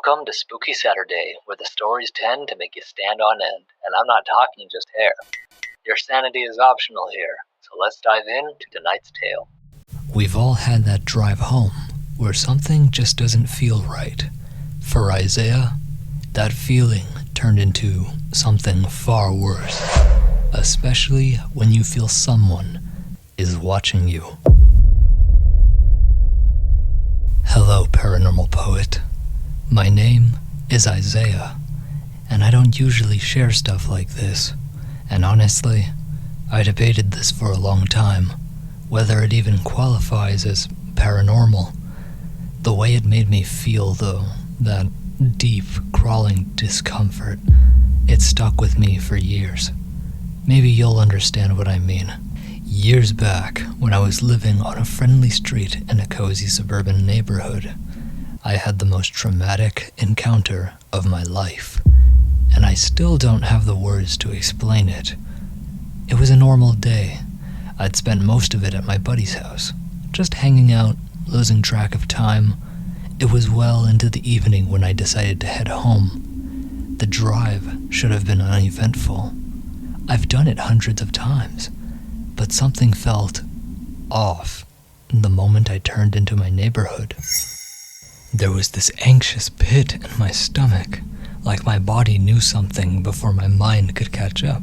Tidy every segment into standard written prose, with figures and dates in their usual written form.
Welcome to Spooky Saturday, where the stories tend to make you stand on end, and I'm not talking just hair. Your sanity is optional here, so let's dive into tonight's tale. We've all had that drive home where something just doesn't feel right. For Isaiah, that feeling turned into something far worse, especially when you feel someone is watching you. Hello, Paranormal Poet. My name is Isaiah, and I don't usually share stuff like this. And honestly, I debated this for a long time, whether it even qualifies as paranormal. The way it made me feel, though, that deep, crawling discomfort, it stuck with me for years. Maybe you'll understand what I mean. Years back, when I was living on a friendly street in a cozy suburban neighborhood, I had the most traumatic encounter of my life, and I still don't have the words to explain it. It was a normal day. I'd spent most of it at my buddy's house, just hanging out, losing track of time. It was well into the evening when I decided to head home. The drive should have been uneventful. I've done it hundreds of times, but something felt off the moment I turned into my neighborhood. There was this anxious pit in my stomach, like my body knew something before my mind could catch up.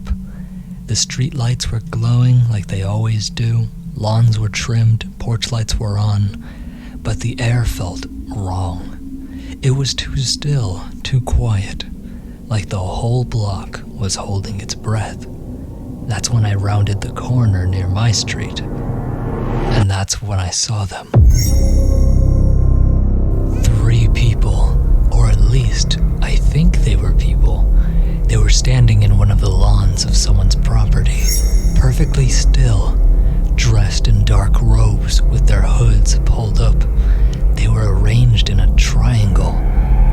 The street lights were glowing like they always do, lawns were trimmed, porch lights were on, but the air felt wrong. It was too still, too quiet, like the whole block was holding its breath. That's when I rounded the corner near my street, and that's when I saw them. 3 people, or at least I think they were people. They were standing in one of the lawns of someone's property, perfectly still, dressed in dark robes with their hoods pulled up. They were arranged in a triangle,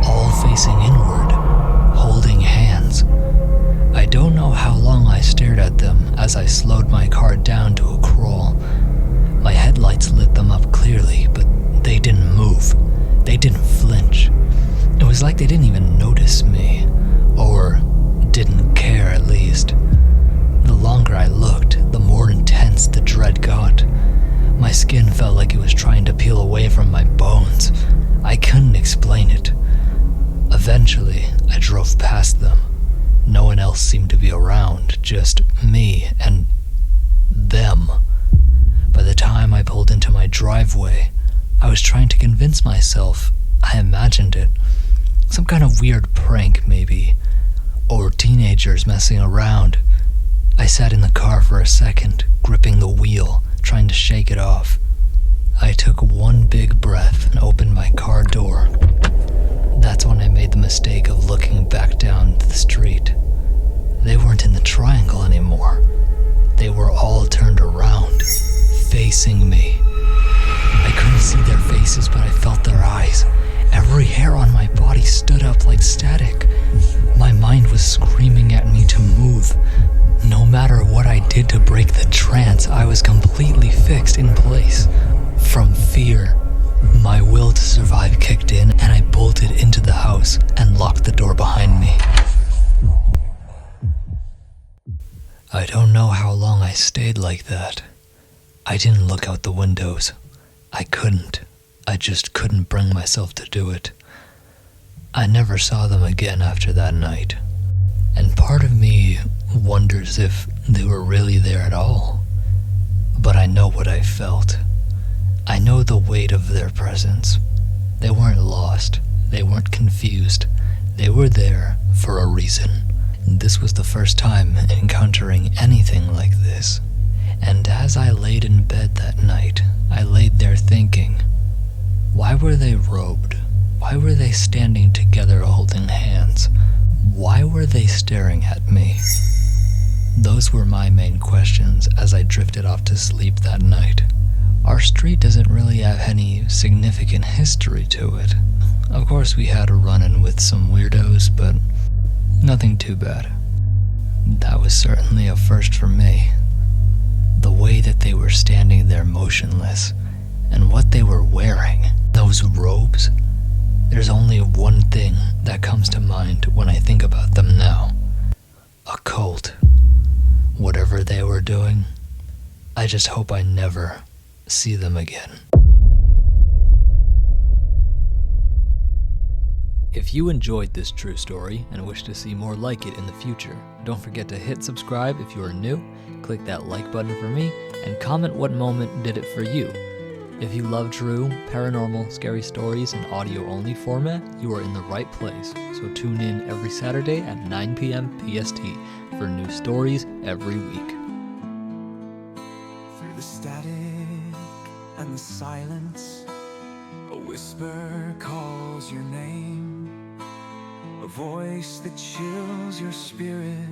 all facing inward, holding hands. I don't know how long I stared at them as I slowed my car down to a crawl. My headlights lit them up clearly, but they didn't move. They didn't flinch. It was like they didn't even notice me, or didn't care at least. The longer I looked, the more intense the dread got. My skin felt like it was trying to peel away from my bones. I couldn't explain it. Eventually, I drove past them. No one else seemed to be around, just me and them. By the time I pulled into my driveway, I was trying to convince myself I imagined it. Some kind of weird prank, maybe. Or teenagers messing around. I sat in the car for a second, gripping the wheel, trying to shake it off. I took one big breath and opened my car door. That's when I made the mistake of looking back down to the street. They weren't in the triangle anymore. They were all turned around, facing me. I couldn't see their faces, but I felt their eyes. Every hair on my body stood up like static. My mind was screaming at me to move. No matter what I did to break the trance, I was completely fixed in place. From fear, my will to survive kicked in, and I bolted into the house and locked the door behind me. I don't know how long I stayed like that. I didn't look out the windows. I couldn't. I just couldn't bring myself to do it. I never saw them again after that night. And part of me wonders if they were really there at all. But I know what I felt. I know the weight of their presence. They weren't lost. They weren't confused. They were there for a reason. This was the first time encountering anything like this. And as I laid in bed that night, I laid there thinking, why were they robed? Why were they standing together holding hands? Why were they staring at me? Those were my main questions as I drifted off to sleep that night. Our street doesn't really have any significant history to it. Of course, we had a run-in with some weirdos, but nothing too bad. That was certainly a first for me. The way that they were standing there motionless, and what they were wearing, those robes, There's only one thing that comes to mind when I think about them now. A cult. Whatever they were doing, I just hope I never see them again. If you enjoyed this true story and wish to see more like it in the future, don't forget to hit subscribe if you are new, click that like button for me, and comment what moment did it for you. If you love true, paranormal, scary stories in audio-only format, you are in the right place, so tune in every Saturday at 9 p.m. PST for new stories every week. Through the static and the silence, a whisper calls your name, a voice that chills your spirit,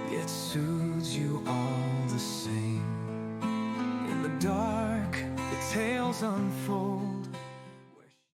yet soothes you all the same. In the dark, the tales unfold,